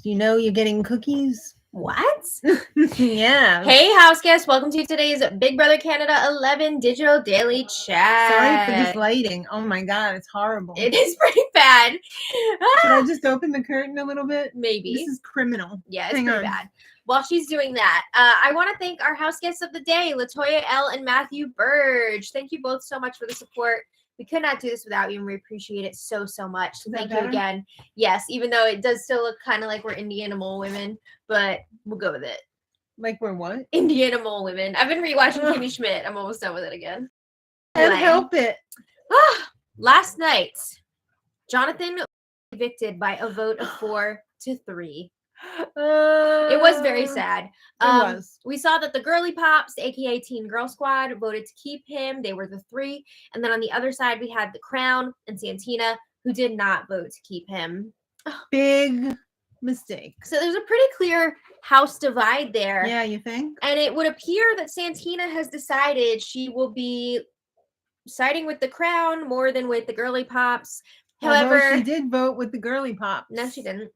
Do you know you're getting cookies? What? Yeah. Hey, house guests. Welcome to today's Big Brother Canada 11 Digital Daily Chat. Sorry for this lighting. Oh my God, it's horrible. It is pretty bad. Should I just open the curtain a little bit? Maybe. This is criminal. Yeah, it's pretty bad. While she's doing that, I want to thank our house guests of the day, Latoya L. and Matthew Burge. Thank you both so much for the support. We could not do this without you, and we appreciate it so much. So thank you again. Yes, even though it does still look kind of like we're Indiana Mole women, but we'll go with it. Like we're what? Indiana Mole women. I've been rewatching Kimmy Schmidt. I'm almost done with it again. Can't help it. Last night, Jonathan was evicted by a vote of 4-3. It was very sad. It was. We saw that the Girly Pops, aka Teen Girl Squad, voted to keep him. They were the 3. And then on the other side, we had the Crown and Santina, who did not vote to keep him. Big mistake. So there's a pretty clear house divide there. Yeah, you think? And it would appear that Santina has decided she will be siding with the Crown more than with the Girly Pops. However, although she did vote with the Girly Pops. No, she didn't.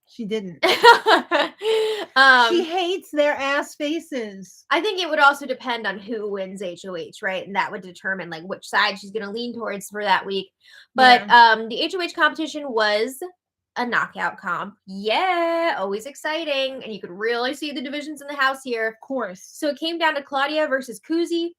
She didn't. She hates their ass faces. I think it would also depend on who wins HOH, right? And that would determine like which side she's going to lean towards for that week. But the HOH competition was a knockout comp. Yeah, always exciting. And you could really see the divisions in the house here. Of course. So it came down to Claudia versus Kuzi.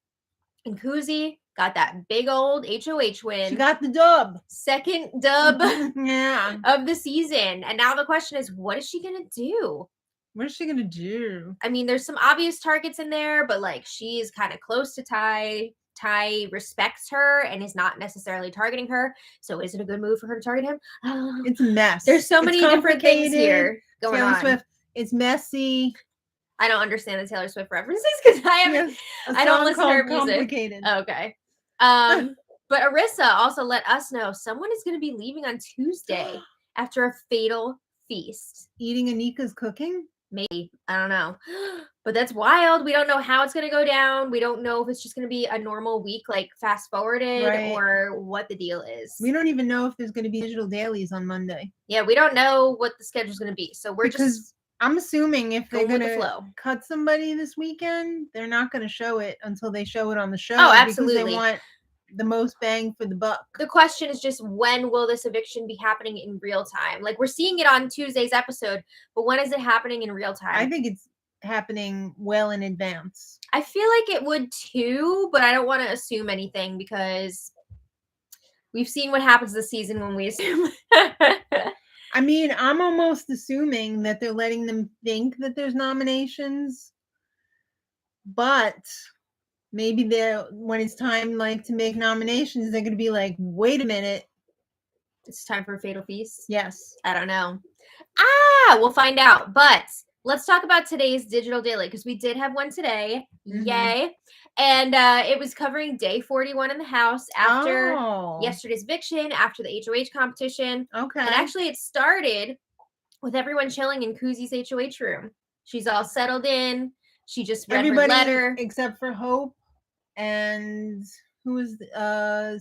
And Kuzi got that big old HOH win. She got the dub. Second dub yeah. of the season. And now the question is, what is she going to do? What is she going to do? I mean, there's some obvious targets in there, but like she's kind of close to Ty. Ty respects her and is not necessarily targeting her. So is it a good move for her to target him? It's a mess. There's so many different things here going on. Taylor Swift, it's messy. I don't understand the Taylor Swift references because I don't listen to her music. Okay. But Arissa also let us know someone is going to be leaving on Tuesday after a fatal feast. Eating Anika's cooking? Maybe. I don't know. But that's wild. We don't know how it's going to go down. We don't know if it's just going to be a normal week, like fast forwarded, or what the deal is. We don't even know if there's going to be digital dailies on Monday. Yeah, we don't know what the schedule's going to be. So we're just... I'm assuming if they're going to cut somebody this weekend, they're not going to show it until they show it on the show. Oh, absolutely. Because they want the most bang for the buck. The question is just, when will this eviction be happening in real time? Like, we're seeing it on Tuesday's episode, but when is it happening in real time? I think it's happening well in advance. I feel like it would too, but I don't want to assume anything because we've seen what happens this season when we assume. I mean, I'm almost assuming that they're letting them think that there's nominations, but maybe when it's time like to make nominations, they're going to be like, wait a minute. It's time for a fatal feast? Yes. I don't know. We'll find out. But let's talk about today's digital daily because we did have one today. Mm-hmm. Yay. And it was covering day 41 in the house after yesterday's eviction, after the HOH competition. Okay. And actually it started with everyone chilling in Kuzi's HOH room. She's all settled in. She just read her letter. Except for Hope and who was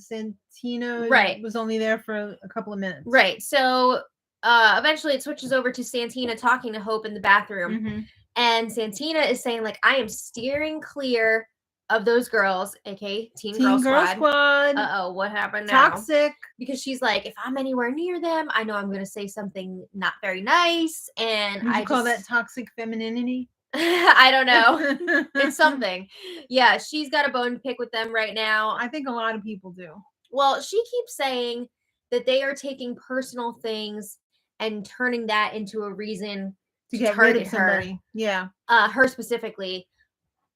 Santina. Right. Was only there for a couple of minutes. Right. So eventually it switches over to Santina talking to Hope in the bathroom. Mm-hmm. And Santina is saying, like, I am steering clear of those girls, aka Teen Girl Squad. Uh-oh, what happened now? Toxic. Because she's like, if I'm anywhere near them, I know I'm going to say something not very nice. And Would you call that toxic femininity? I don't know. It's something. Yeah, she's got a bone to pick with them right now. I think a lot of people do. Well, she keeps saying that they are taking personal things and turning that into a reason to get rid of somebody. Yeah. Her specifically.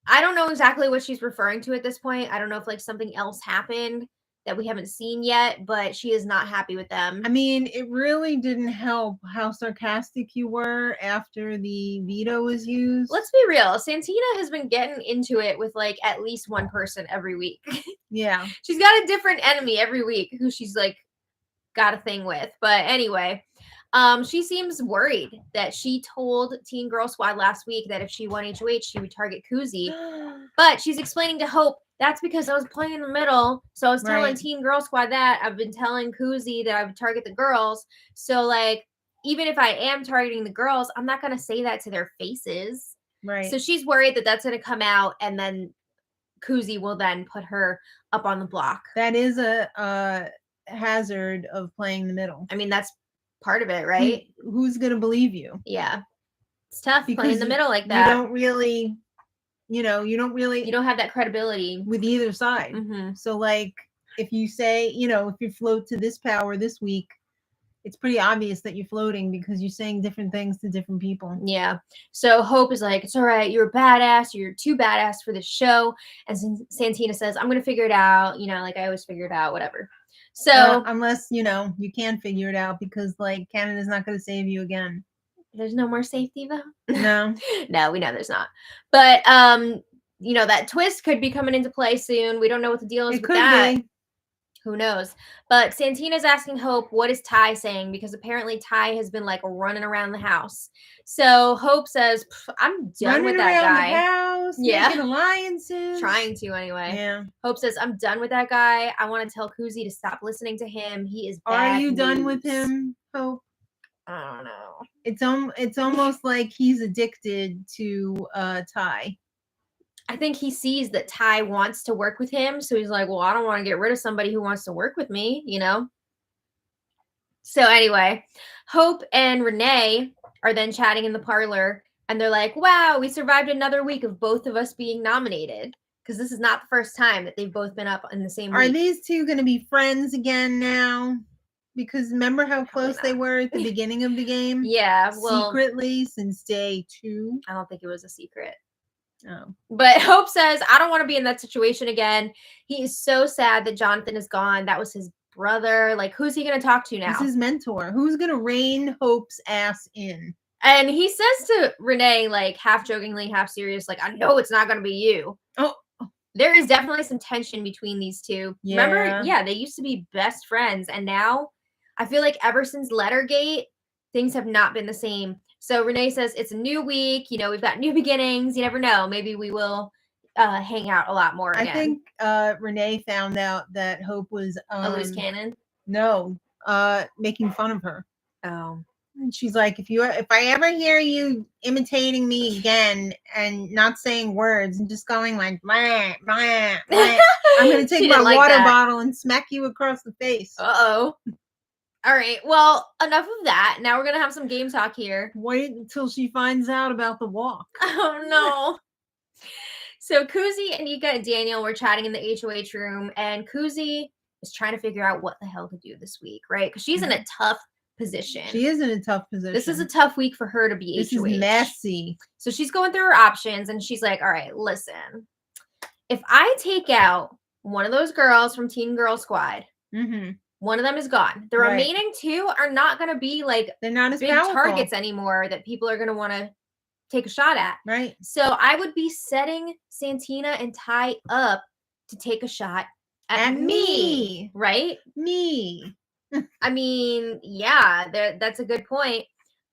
I don't know exactly what she's referring to at this point. I don't know if like something else happened that we haven't seen yet, but she is not happy with them. I mean, it really didn't help how sarcastic you were after the veto was used. Let's be real. Santina has been getting into it with like at least one person every week. Yeah. She's got a different enemy every week who she's like got a thing with. But anyway, she seems worried that she told Teen Girl Squad last week that if she won HOH, she would target Kuzi. But she's explaining to Hope, that's because I was playing in the middle. So I was telling Teen Girl Squad that. I've been telling Kuzi that I would target the girls. So, like, even if I am targeting the girls, I'm not going to say that to their faces. Right. So she's worried that that's going to come out, and then Kuzi will then put her up on the block. That is a hazard of playing the middle. I mean, that's part of it, right? Who's going to believe you? Yeah. It's tough playing in the middle like that. You don't really, you don't have that credibility with either side. Mm-hmm. So like, if you say, if you float to this power this week, it's pretty obvious that you're floating because you're saying different things to different people. Yeah. So Hope is like, it's all right. You're a badass. You're too badass for this show. And Santina says, I'm going to figure it out. Like I always figure it out, whatever. So unless, you can figure it out because like Canada's not going to save you again. There's no more safety though. No. No, we know there's not. But, that twist could be coming into play soon. We don't know what the deal is with that. Be. Who knows? But Santina's asking Hope, what is Ty saying? Because apparently Ty has been like running around the house. So Hope says, I'm done with that guy. The house, yeah. Making alliances. Trying to anyway. Yeah. Hope says, I'm done with that guy. I want to tell Kuzi to stop listening to him. He is bad Are you news. done with him, Hope? I don't know. It's almost like he's addicted to Ty. I think he sees that Ty wants to work with him. So he's like, well, I don't want to get rid of somebody who wants to work with me, So anyway, Hope and Renee are then chatting in the parlor. And they're like, wow, we survived another week of both of us being nominated. Because this is not the first time that they've both been up in the same week. Are these two going to be friends again now? Because remember how close they were at the beginning of the game? Yeah, well. Secretly since day 2? I don't think it was a secret. Oh. But Hope says, I don't want to be in that situation again. He is so sad that Jonathan is gone. That was his brother. Like, who's he going to talk to now? He's his mentor. Who's going to rein Hope's ass in? And he says to Renee, like, half jokingly, half serious, like, I know it's not going to be you. Oh. There is definitely some tension between these two. Yeah. Remember? Yeah, they used to be best friends. And now, I feel like ever since Lettergate, things have not been the same. So Renee says, it's a new week. We've got new beginnings. You never know. Maybe we will hang out a lot more again. I think Renee found out that Hope was a loose cannon. No, making fun of her. Oh. And she's like, if I ever hear you imitating me again and not saying words and just going like, blah, blah, blah, I'm going to take my water bottle and smack you across the face. Uh-oh. All right. Well, enough of that. Now we're going to have some game talk here. Wait until she finds out about the walk. Oh, no. So Kuzi, Anika, and Daniel were chatting in the HOH room, and Kuzi is trying to figure out what the hell to do this week, right? Because she's in a tough position. She is in a tough position. This is a tough week for her to be this HOH. This is messy. So she's going through her options, and she's like, all right, listen. If I take out one of those girls from Teen Girl Squad, one of them is gone. The remaining 2 are not going to be like they're not as big powerful targets anymore that people are going to want to take a shot at. Right. So I would be setting Santina and Ty up to take a shot at me. Right? Me. I mean, yeah, that's a good point.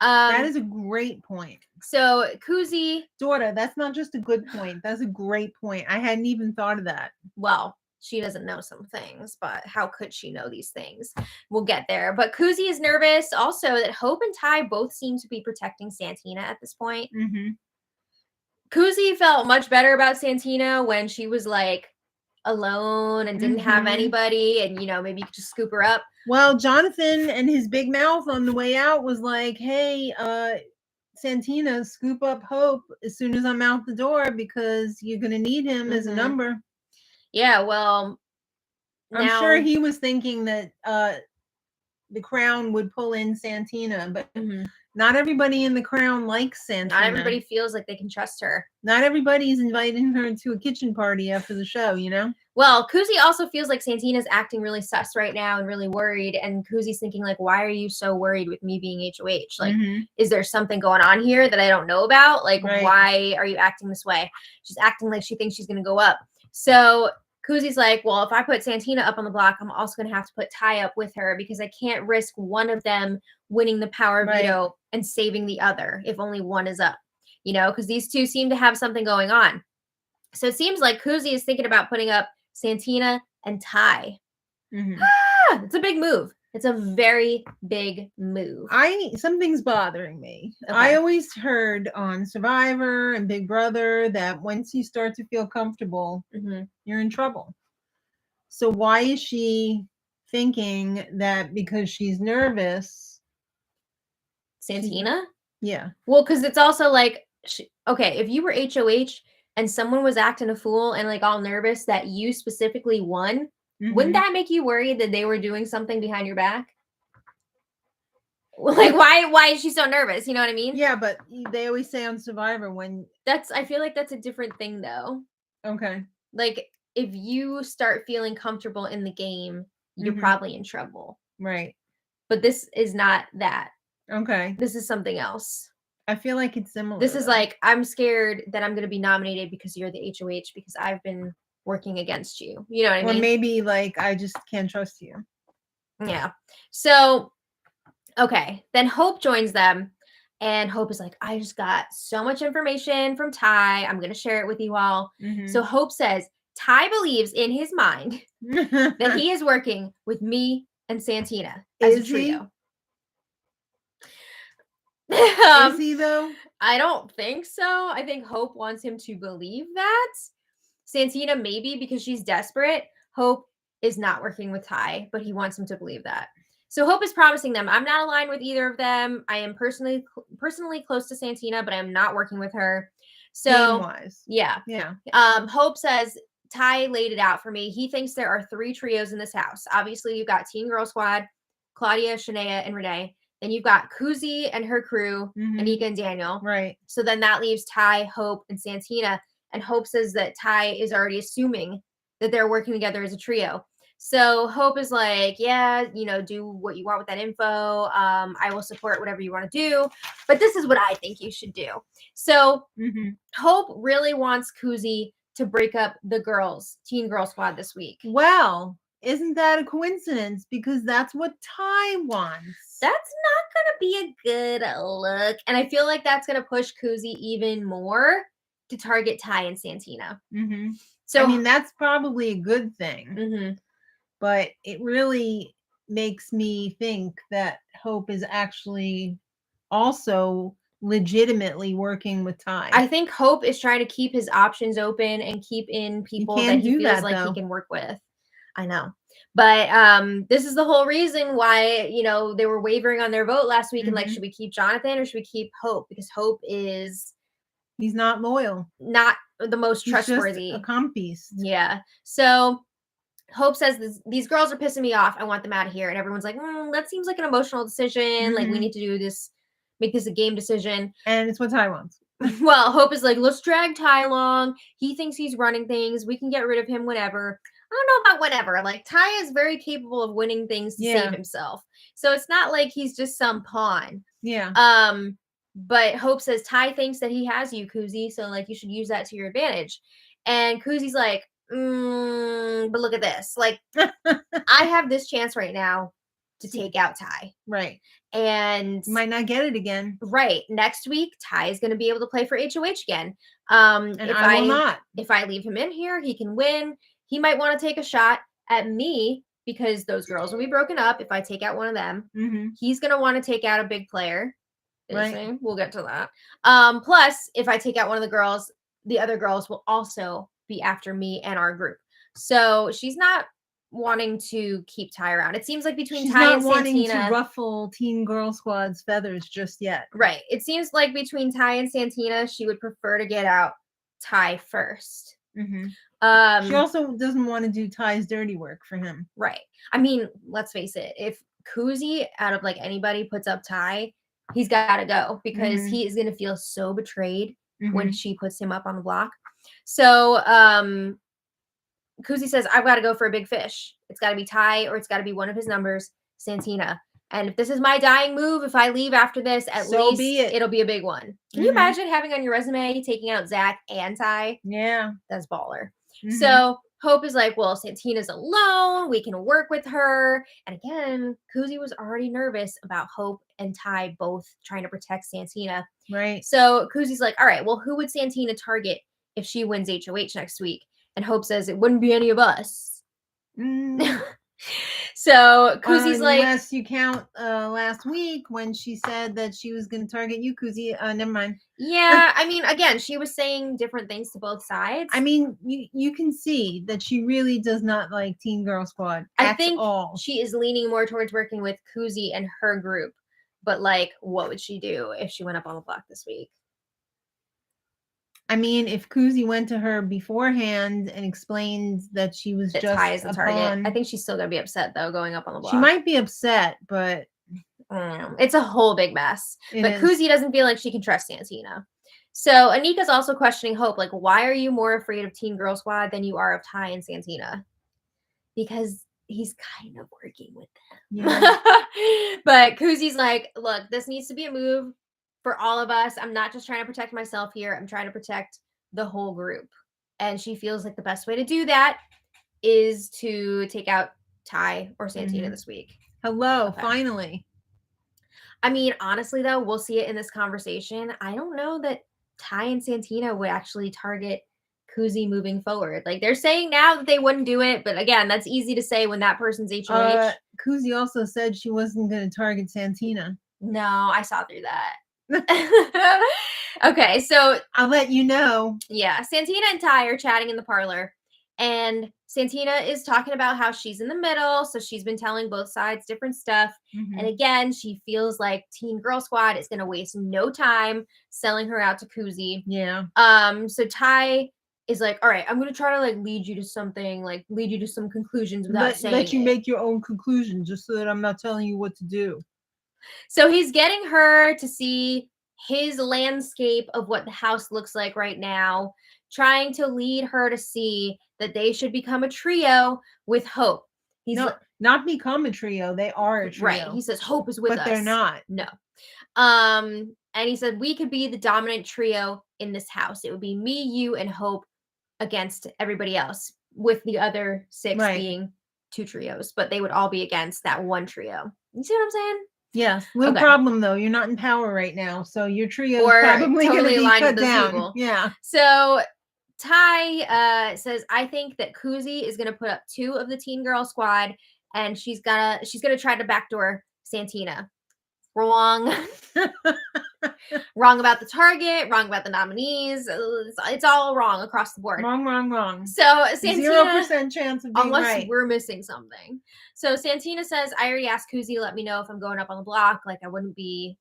That is a great point. So Kuzi. Daughter, that's not just a good point. That's a great point. I hadn't even thought of that. Well, she doesn't know some things, but how could she know these things? We'll get there. But Kuzi is nervous also that Hope and Ty both seem to be protecting Santina at this point. Kuzi felt much better about Santina when she was like alone and didn't have anybody, and maybe you could just scoop her up. Well, Jonathan and his big mouth on the way out was like, hey, Santina, scoop up Hope as soon as I'm out the door because you're going to need him as a number. Yeah, well, I'm sure he was thinking that the Crown would pull in Santina, but not everybody in the Crown likes Santina. Not everybody feels like they can trust her. Not everybody's inviting her to a kitchen party after the show, Well, Kuzi also feels like Santina's acting really sus right now and really worried, and Kuzi's thinking like, why are you so worried with me being HOH? Like, is there something going on here that I don't know about? Like, why are you acting this way? She's acting like she thinks she's going to go up. So Kuzi's like, well, if I put Santina up on the block, I'm also going to have to put Ty up with her because I can't risk one of them winning the power veto and saving the other if only one is up, because these two seem to have something going on. So it seems like Kuzi is thinking about putting up Santina and Ty. It's a big move. It's a very big move. Something's bothering me. Okay. I always heard on Survivor and Big Brother that once you start to feel comfortable, you're in trouble. So why is she thinking that because she's nervous? Santina? Yeah. Well, because it's also like, okay, if you were HOH and someone was acting a fool and like all nervous that you specifically won, wouldn't that make you worried that they were doing something behind your back? Like, why is she so nervous? You know what I mean? Yeah, but they always say on Survivor when I feel like that's a different thing though. Okay. Like, if you start feeling comfortable in the game, you're probably in trouble. Right. But this is not that. Okay. This is something else. I feel like it's similar. This is like, I'm scared that I'm going to be nominated because you're the HOH because I've been working against you. You know what I mean? Or maybe like, I just can't trust you. Yeah. So, okay. Then Hope joins them. And Hope is like, I just got so much information from Ty. I'm going to share it with you all. So Hope says, Ty believes in his mind that he is working with me and Santina as a trio. Is he though? I don't think so. I think Hope wants him to believe that. Santina maybe because she's desperate. Hope is not working with Ty, but he wants him to believe that. So Hope is promising them, I'm not aligned with either of them. I am personally close to Santina, but I'm not working with her. So game-wise. Yeah. Hope says Ty laid it out for me. He thinks there are 3 trios in this house. Obviously, you've got Teen Girl Squad, Claudia, Shania, and Renee. Then you've got Kuzi and her crew, Anika and Daniel. Right. So then that leaves Ty, Hope, and Santina. And Hope says that Ty is already assuming that they're working together as a trio. So Hope is like, yeah, do what you want with that info. I will support whatever you want to do. But this is what I think you should do. So Hope really wants Kuzi to break up the girls, Teen Girl Squad this week. Well, isn't that a coincidence? Because that's what Ty wants. That's not going to be a good look. And I feel like that's going to push Kuzi even more to target Ty and Santina. So I mean, that's probably a good thing. But it really makes me think that Hope is actually also legitimately working with Ty. I think Hope is trying to keep his options open and keep in people that he feels like he can work with. I know. But this is the whole reason why, they were wavering on their vote last week and like, should we keep Jonathan or should we keep Hope? Because Hope is... He's not loyal. Not the most trustworthy. Just a compiste. Yeah. So Hope says, these girls are pissing me off. I want them out of here. And everyone's like, that seems like an emotional decision. Like, we need to do this, make this a game decision. And it's what Ty wants. Well, Hope is like, let's drag Ty along. He thinks he's running things. We can get rid of him whenever. I don't know about whenever. Like, Ty is very capable of winning things to save himself. So it's not like he's just some pawn. Yeah. But Hope says, Ty thinks that he has you, Kuzi. So, like, you should use that to your advantage. And Kuzi's like, but look at this. Like, I have this chance right now to take out Ty. Right. And might not get it again. Right. Next week, Ty is going to be able to play for HOH again. And I will not. If I leave him in here, he can win. He might want to take a shot at me because those girls will be broken up if I take out one of them. He's going to want to take out a big player. Right. We'll get to that. Plus, if I take out one of the girls, the other girls will also be after me and our group. So she's not wanting to keep Ty around. It seems like between Ty and Santina, she's not wanting to ruffle Teen Girl Squad's feathers just yet. Right. It seems like between Ty and Santina, she would prefer to get out Ty first. She also doesn't want to do Ty's dirty work for him. Right. I mean, let's face it. If Kuzi out of like anybody puts up Ty, he's got to go because he is going to feel so betrayed when she puts him up on the block. So Kuzi says, I've got to go for a big fish. It's got to be Ty or it's got to be one of his numbers, Santina. And if this is my dying move, if I leave after this, at least it'll be a big one. Can you imagine having on your resume taking out Zach and Ty? Yeah. That's baller. So Hope is like, well, Santina's alone. We can work with her. And again, Kuzi was already nervous about Hope and Ty both trying to protect Santina. Right. So Kuzi's like, all right, well, who would Santina target if she wins HOH next week? And Hope says, it wouldn't be any of us. So Kuzi's like, unless you count last week when she said that she was going to target you, Kuzi. Never mind. yeah, I mean, again, she was saying different things to both sides. I mean, you can see that she really does not like Teen Girl Squad I at think all. she is leaning more towards working with Kuzi and her group. But like, what would she do if she went up on the block this week? I mean, if Kuzi went to her beforehand and explained that she was That just Ty is the target. upon, I think she's still gonna be upset though, going up on the block. she might be upset, but I don't know. It's a whole big mess. It But is. Kuzi doesn't feel like she can trust Santina. So Anika's also questioning Hope, like, why are you more afraid of Teen Girl Squad than you are of Ty and Santina? Because he's kind of working with them. yeah. But Kuzi's like, look, this needs to be a move for all of us. I'm not just trying to protect myself here. I'm trying to protect the whole group. And she feels like the best way to do that is to take out Ty or Santina this week. Hello, Okay. finally. I mean, honestly, though, we'll see it in this conversation. I don't know that Ty and Santina would actually target Kuzi moving forward. Like, they're saying now that they wouldn't do it, but again, that's easy to say when that person's HOH. Kuzi also said she wasn't going to target Santina. No, I saw through that. Okay, so I'll let you know. yeah, Santina and Ty are chatting in the parlor, and Santina is talking about how she's in the middle, so she's been telling both sides different stuff. And again, she feels like Teen Girl Squad is going to waste no time selling her out to Kuzi. Yeah. So Ty is like, all right, I'm going to try to like lead you to something, like lead you to some conclusions without saying let you it. make your own conclusions, just so that I'm not telling you what to do. So he's getting her to see his landscape of what the house looks like right now, trying to lead her to see that they should become a trio with Hope. He's not become a trio. They are a trio. Right. He says Hope is with us. But they're not. No. And he said we could be the dominant trio in this house. It would be me, you, and Hope against everybody else, with the other 6 being 2 trios, but they would all be against that one trio. You see what I'm saying? Yes. Little problem though. You're not in power right now, so your trio is probably totally going to be cut down. People. Yeah. So Ty says, I think that Kuzi is going to put up 2 of the Teen Girl Squad, and she's gonna try to backdoor Santina. Wrong. Wrong about the target, wrong about the nominees. It's all wrong across the board. Wrong. So Santina, 0% chance of being unless right. we're missing something. So Santina says, I already asked Kuzi, let me know if I'm going up on the block. Like, I wouldn't be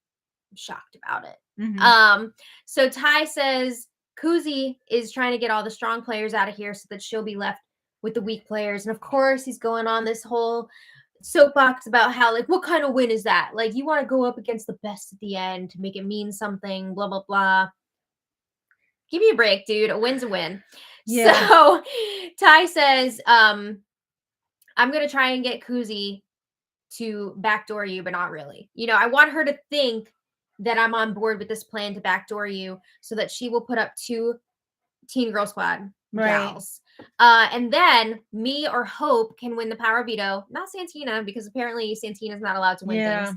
shocked about it. So Ty says Kuzi is trying to get all the strong players out of here so that she'll be left with the weak players. And of course, he's going on this whole soapbox about how, like, what kind of win is that? Like, you want to go up against the best at the end to make it mean something, blah, blah, blah. Give me a break, dude. A win's a win. Yeah. So Ty says, I'm going to try and get Kuzi to backdoor you, but not really. You know, I want her to think that I'm on board with this plan to backdoor you so that she will put up 2 Teen Girl Squad gals. And then me or Hope can win the power veto. Not Santina, because apparently Santina's not allowed to win things.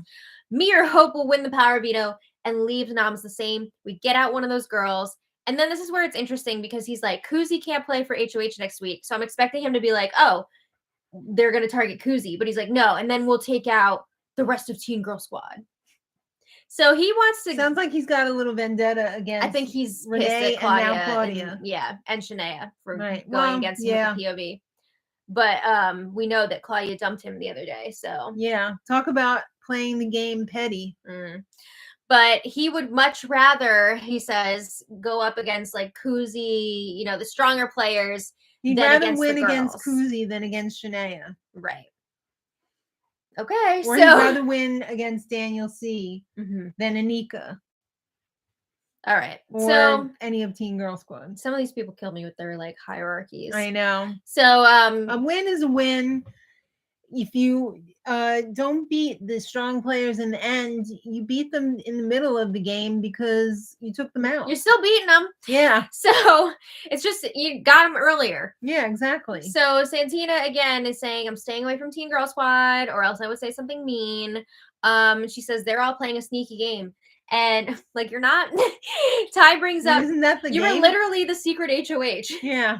Me or Hope will win the power veto and leave the noms the same. We get out one of those girls. And then this is where it's interesting, because he's like, Kuzi can't play for HOH next week. So I'm expecting him to be like, oh, they're going to target Kuzi. But he's like, no. And then we'll take out the rest of Teen Girl Squad. So he wants to. Sounds like he's got a little vendetta against. I think he's Renee pissed at Claudia, and now Claudia. And Shania for going against him with the POV. But we know that Claudia dumped him the other day. So yeah, talk about playing the game petty. But he would much rather, he says, go up against like Kuzi, you know, the stronger players. He'd rather win against Kuzi than against Shania. Right. Okay, or he'd rather win against Daniel C. than Anika. All right. Or so any of Teen Girl Squad. Some of these people kill me with their like hierarchies. I know. So a win is a win. If you don't beat the strong players in the end, you beat them in the middle of the game because you took them out. You're still beating them. Yeah. So it's just you got them earlier. Yeah, exactly. So Santina again is saying, I'm staying away from Teen Girl Squad, or else I would say something mean. She says they're all playing a sneaky game. And like, you're not. Ty brings up, isn't that the you game? were literally the secret HOH. Yeah.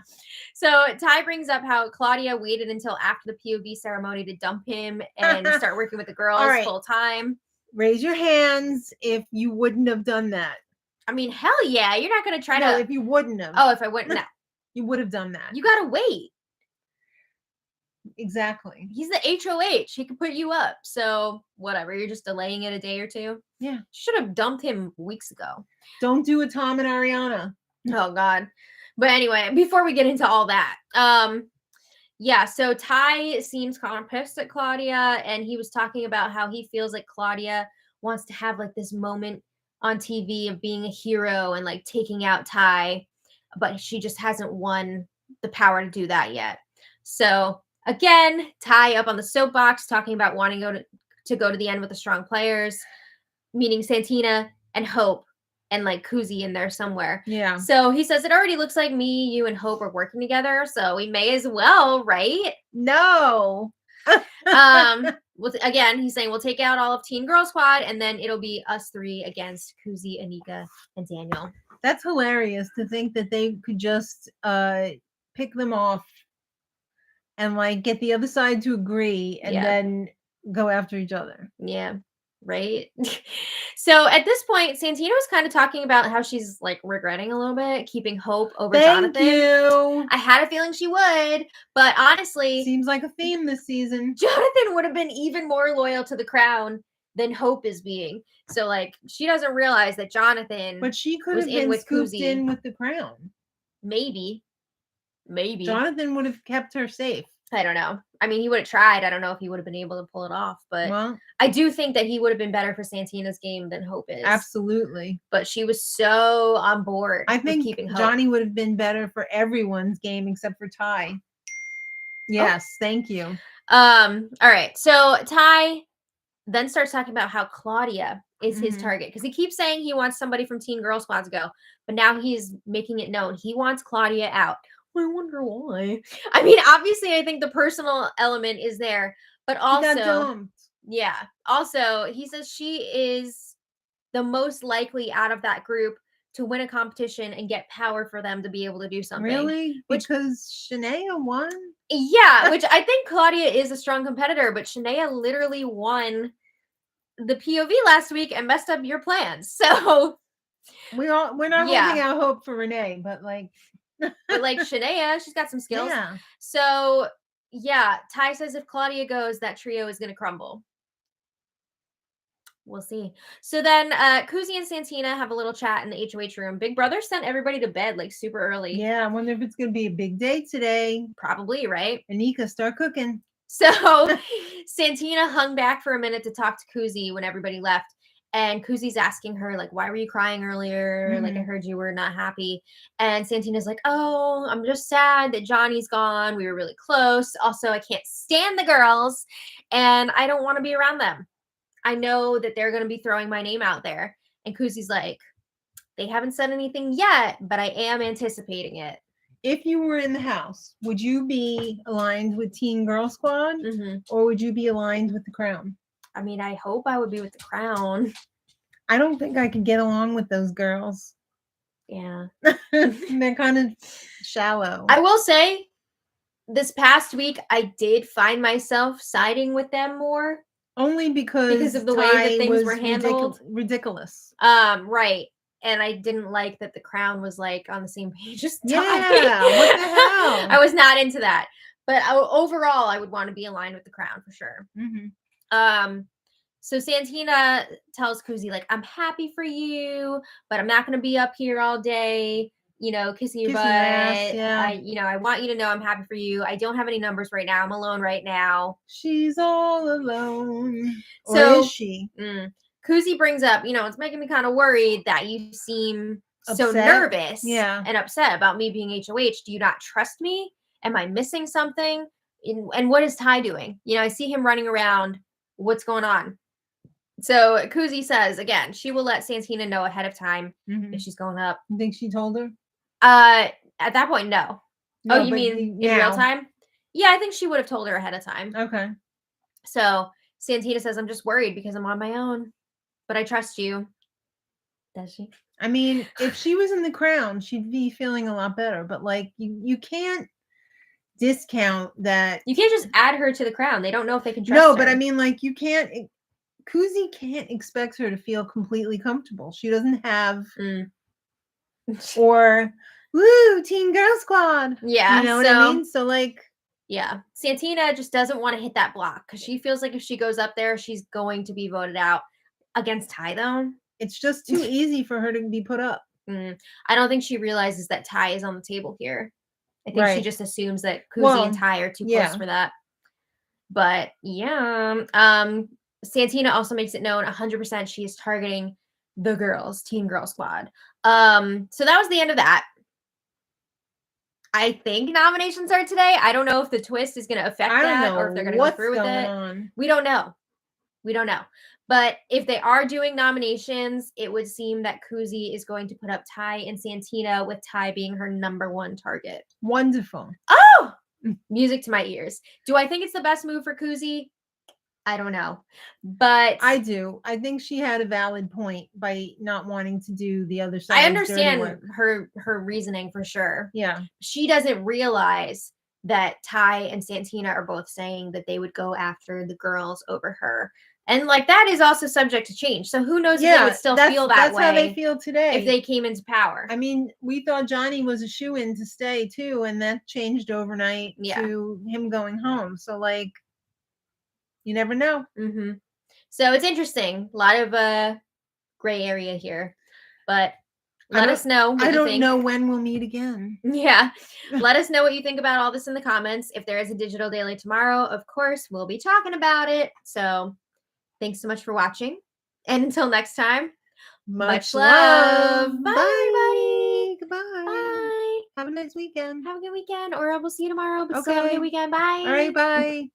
So Ty brings up how Claudia waited until after the POV ceremony to dump him and start working with the girls right. full time. Raise your hands if you wouldn't have done that. I mean, hell yeah. You're not going to try to. If you wouldn't have. Oh, if I wouldn't. No. You would have done that. You got to wait. Exactly. He's the HOH. He could put you up. So whatever. You're just delaying it a day or two. Yeah. Should have dumped him weeks ago. Don't do a Tom and Ariana. Oh, God. But anyway, before we get into all that, yeah, so Ty seems kind of pissed at Claudia, and he was talking about how he feels like Claudia wants to have like this moment on TV of being a hero and like taking out Ty, but she just hasn't won the power to do that yet. So again, Ty up on the soapbox talking about wanting to go to the end with the strong players, meaning Santina and Hope and like Kuzi in there somewhere. Yeah. So he says, it already looks like me, you, and Hope are working together, so we may as well, right? No. Again, he's saying we'll take out all of Teen Girl Squad, and then it'll be us three against Kuzi, Anika, and Daniel. That's hilarious to think that they could just pick them off and like get the other side to agree and then go after each other. Yeah. Right. So at this point, Santina was kind of talking about how she's like regretting a little bit keeping Hope over Jonathan. Thank you. I had a feeling she would, but honestly, seems like a theme this season. Jonathan would have been even more loyal to the crown than Hope is being. So like she doesn't realize that Jonathan, but she could have been scooped in with the crown. Maybe Jonathan would have kept her safe. I don't know. I mean, he would have tried. I don't know if he would have been able to pull it off, but I do think that he would have been better for Santina's game than Hope is. Absolutely. But she was so on board. I think keeping Hope. Johnny would have been better for everyone's game except for Ty. Yes, thank you. All right. So Ty then starts talking about how Claudia is his target because he keeps saying he wants somebody from Teen Girl Squad to go, but now he's making it known he wants Claudia out. I wonder why. I mean, obviously, I think the personal element is there, but also, yeah. Also, he says she is the most likely out of that group to win a competition and get power for them to be able to do something. Really? Because Shania won? Yeah, which I think Claudia is a strong competitor, but Shania literally won the POV last week and messed up your plans. So we're not holding out hope for Renee, but like. But like Shania, she's got some skills. Yeah. So yeah, Ty says if Claudia goes, that trio is going to crumble. We'll see. So then Kuzi and Santina have a little chat in the HOH room. Big Brother sent everybody to bed like super early. Yeah, I wonder if it's going to be a big day today. Probably, right? Anika, start cooking. So Santina hung back for a minute to talk to Kuzi when everybody left. And Kuzi's asking her, like, why were you crying earlier? Like, I heard you were not happy. And Santina's like, oh, I'm just sad that Johnny's gone. We were really close. Also, I can't stand the girls. And I don't want to be around them. I know that they're going to be throwing my name out there. And Kuzi's like, they haven't said anything yet, but I am anticipating it. If you were in the house, would you be aligned with Teen Girl Squad? Or would you be aligned with the crown? I mean, I hope I would be with the crown. I don't think I could get along with those girls. Yeah. They're kind of shallow. I will say, this past week, I did find myself siding with them more. Only because of the way that things were handled. Ridiculous. Right. And I didn't like that the crown was like on the same page as Ty. Yeah, what the hell? I was not into that. But overall, I would want to be aligned with the crown for sure. So Santina tells Kuzi, like, I'm happy for you, but I'm not going to be up here all day, you know, kissing your butt. Ass, yeah. I want you to know I'm happy for you. I don't have any numbers right now. I'm alone right now. She's all alone. So, or is she? Kuzi brings up, it's making me kind of worried that you seem so nervous and upset about me being HOH. Do you not trust me? Am I missing something? And what is Ty doing? I see him running around. What's going on? So Kuzi says, again, she will let Santina know ahead of time if she's going up. You think she told her? At that point, no. Oh, you mean in real time? Yeah, I think she would have told her ahead of time. Okay. So Santina says, I'm just worried because I'm on my own, but I trust you. Does she? I mean, if she was in the crown, she'd be feeling a lot better. But like, you can't discount that. You can't just add her to the crown. They don't know if they can trust No, her. but I mean, like, you can't. Kuzi can't expect her to feel completely comfortable. She doesn't have. Or, woo, Teen Girl Squad. Yeah, You know what I mean? So, like. Yeah, Santina just doesn't want to hit that block because she feels like if she goes up there, she's going to be voted out. Against Ty, though, it's just too easy for her to be put up. I don't think she realizes that Ty is on the table here. I think she just assumes that Kuzi and Ty are too close for that. But yeah, Santina also makes it known 100% she is targeting the girls, Teen Girl Squad. So that was the end of that. I think nominations are today. I don't know if the twist is going to affect that or if they're going to go through with it. We don't know. We don't know. But if they are doing nominations, it would seem that Kuzi is going to put up Ty and Santina, with Ty being her #1 target. Wonderful. Oh! Music to my ears. Do I think it's the best move for Kuzi? I don't know. But I do. I think she had a valid point by not wanting to do the other side. I understand her reasoning for sure. Yeah. She doesn't realize that Ty and Santina are both saying that they would go after the girls over her. And like that is also subject to change. So who knows if they would still feel that way. That's how they feel today. If they came into power. I mean, we thought Johnny was a shoo-in to stay too, and that changed overnight to him going home. So like, you never know. So it's interesting. A lot of gray area here. But let us know what you think. I don't know when we'll meet again. Yeah. Let us know what you think about all this in the comments. If there is a digital daily tomorrow, of course, we'll be talking about it. So thanks so much for watching. And until next time, much love. Bye, everybody. Goodbye. Bye. Have a nice weekend. Have a good weekend. Or we'll see you tomorrow. But still have a good weekend. Bye. All right. Bye.